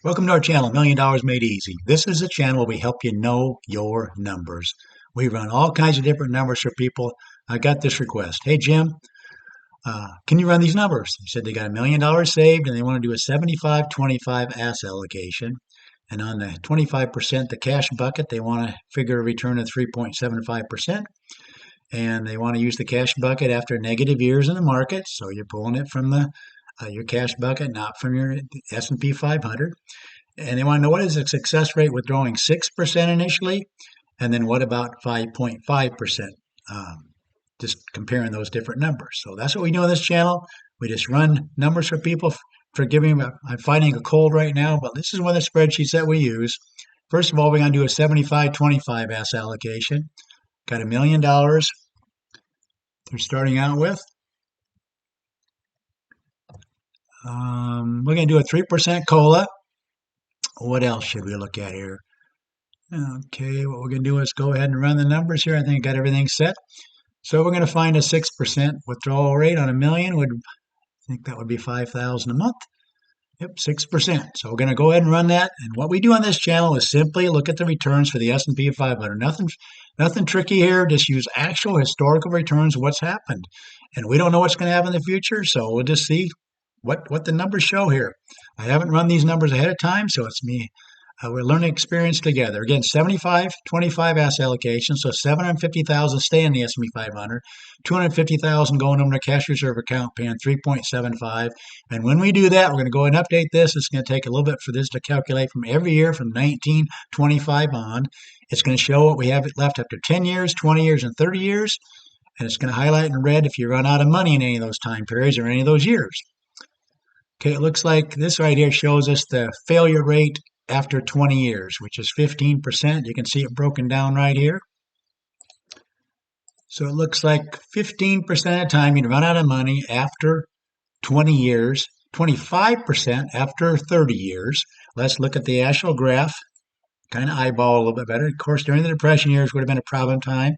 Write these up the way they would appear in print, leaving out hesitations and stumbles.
Welcome to our channel, $1 Million Made Easy. This is a channel where we help you know your numbers. We run all kinds of different numbers for people. I got this request. Hey, Jim, can you run these numbers? They said they got $1 million saved and they want to do a 75-25 asset allocation. And on the 25%, the cash bucket, they want to figure a return of 3.75%. And they want to use the cash bucket after negative years in the market. So you're pulling it from your cash bucket, not from your S&P 500. And they want to know, what is the success rate withdrawing 6% initially? And then what about 5.5%? Just comparing those different numbers. So that's what we do on this channel. We just run numbers for people. Forgive me, I'm fighting a cold right now, but this is one of the spreadsheets that we use. First of all, we're going to do a 75-25 asset allocation. Got $1 million they're starting out with. We're going to do a 3% COLA. What else should we look at here? Okay, what we're going to do is go ahead and run the numbers here. I think I got everything set. So we're going to find a 6% withdrawal rate on $1 million. I think that would be $5,000 a month. Yep, 6%. So we're going to go ahead and run that. And what we do on this channel is simply look at the returns for the S&P 500. Nothing tricky here. Just use actual historical returns of what's happened. And we don't know what's going to happen in the future, so we'll just see what the numbers show here. I haven't run these numbers ahead of time, so it's me. We're learning experience together. Again, 75-25 asset allocation, so 750,000 stay in the S&P 500, 250,000 going over to cash reserve account, paying 3.75. And when we do that, we're going to go ahead and update this. It's going to take a little bit for this to calculate from every year from 1925 on. It's going to show what we have left after 10 years, 20 years, and 30 years. And it's going to highlight in red if you run out of money in any of those time periods or any of those years. Okay, it looks like this right here shows us the failure rate after 20 years, which is 15%. You can see it broken down right here. So it looks like 15% of the time you'd run out of money after 20 years, 25% after 30 years. Let's look at the actual graph, kind of eyeball a little bit better. Of course, during the Depression years would have been a problem time.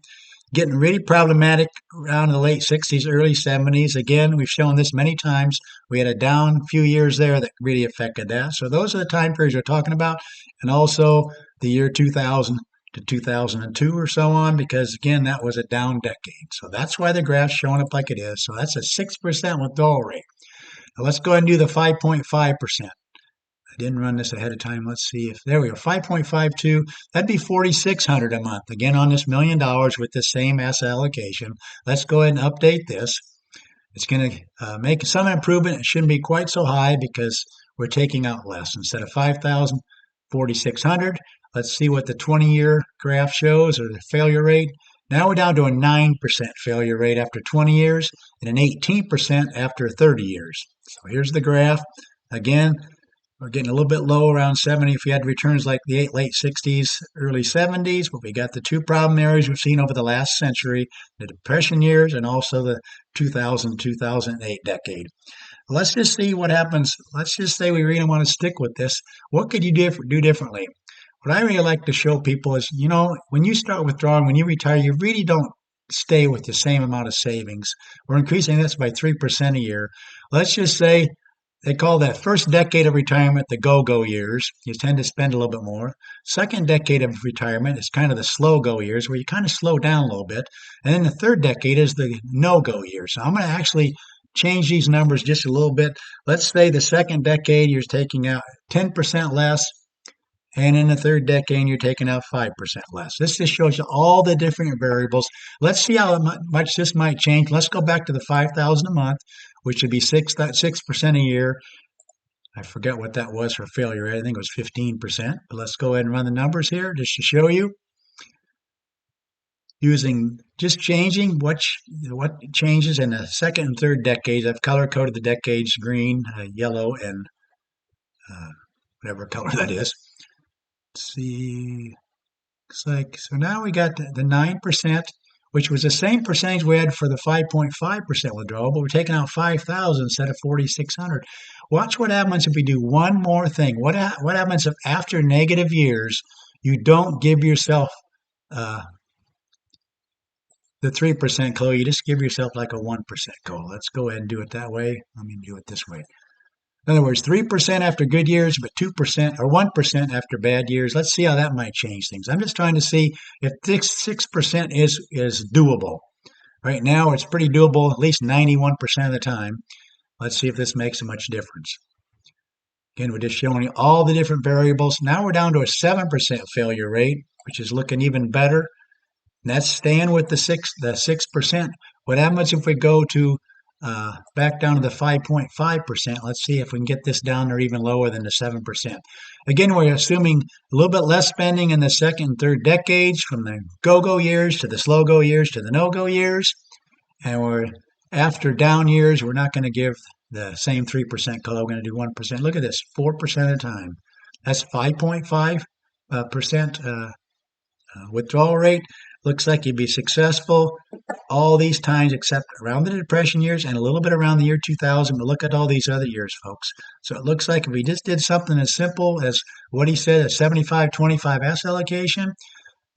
Getting really problematic around the late 60s, early 70s. Again, we've shown this many times. We had a down few years there that really affected that. So those are the time periods we're talking about. And also the year 2000 to 2002 or so on, because again, that was a down decade. So that's why the graph's showing up like it is. So that's a 6% withdrawal rate. Now let's go ahead and do the 5.5%. I didn't run this ahead of time. Let's see if there we go. 5.52. That'd be $4,600 a month. Again, on this $1 million with the same asset allocation. Let's go ahead and update this. It's going to make some improvement. It shouldn't be quite so high because we're taking out less. Instead of 5,000, 4,600. Let's see what the 20-year graph shows, or the failure rate. Now we're down to a 9% failure rate after 20 years and an 18% after 30 years. So here's the graph. Again, we're getting a little bit low, around 70 if we had returns like the late 60s, early 70s, but we got the two problem areas we've seen over the last century, the Depression years and also the 2000-2008 decade. Let's just see what happens. Let's just say we really want to stick with this. What could you do differently? What I really like to show people is, when you start withdrawing, when you retire, you really don't stay with the same amount of savings. We're increasing this by 3% a year. Let's just say they call that first decade of retirement the go-go years. You tend to spend a little bit more. Second decade of retirement is kind of the slow-go years, where you kind of slow down a little bit. And then the third decade is the no-go years. So I'm going to actually change these numbers just a little bit. Let's say the second decade you're taking out 10% less, and in the third decade you're taking out 5% less. This just shows you all the different variables. Let's see how much this might change. Let's go back to the 5,000 a month, which would be 6% a year. I forget what that was for failure rate. I think it was 15%. But let's go ahead and run the numbers here just to show you. Just changing what changes in the second and third decades. I've color coded the decades green, yellow, and whatever color that is. Let's see. Looks like, so now we got the 9%, which was the same percentage we had for the 5.5% withdrawal, but we're taking out 5,000 instead of 4,600. Watch what happens if we do one more thing. What happens if after negative years you don't give yourself the 3% COLA? You just give yourself like a 1% COLA. Let's go ahead and do it that way. Let me do it this way. In other words, 3% after good years, but 2% or 1% after bad years. Let's see how that might change things. I'm just trying to see if this 6% is doable. Right now, it's pretty doable at least 91% of the time. Let's see if this makes a much difference. Again, we're just showing you all the different variables. Now we're down to a 7% failure rate, which is looking even better. And that's staying with the 6%. What happens if we go to back down to the 5.5%? Let's see if we can get this down or even lower than the 7%. Again, we're assuming a little bit less spending in the second and third decades, from the go-go years to the slow-go years to the no-go years. And we're after down years, we're not going to give the same 3% color. We're going to do 1%. Look at this, 4% of the time. That's 5.5% withdrawal rate. Looks like you'd be successful all these times except around the Depression years and a little bit around the year 2000. But look at all these other years, folks. So it looks like if we just did something as simple as what he said, a 75-25 asset allocation,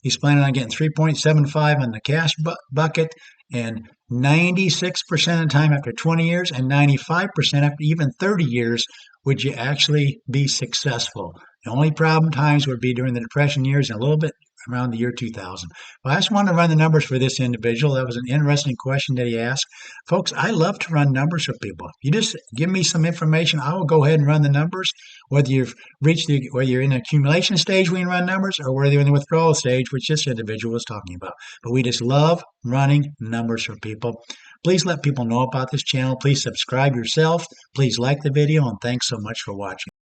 he's planning on getting 3.75 on the cash bucket and 96% of the time after 20 years and 95% after even 30 years would you actually be successful. The only problem times would be during the Depression years and a little bit around the year 2000. Well, I just wanted to run the numbers for this individual. That was an interesting question that he asked. Folks, I love to run numbers for people. You just give me some information, I will go ahead and run the numbers. Whether you've whether you're in the accumulation stage, we can run numbers, or whether you're in the withdrawal stage, which this individual was talking about. But we just love running numbers for people. Please let people know about this channel. Please subscribe yourself. Please like the video, and thanks so much for watching.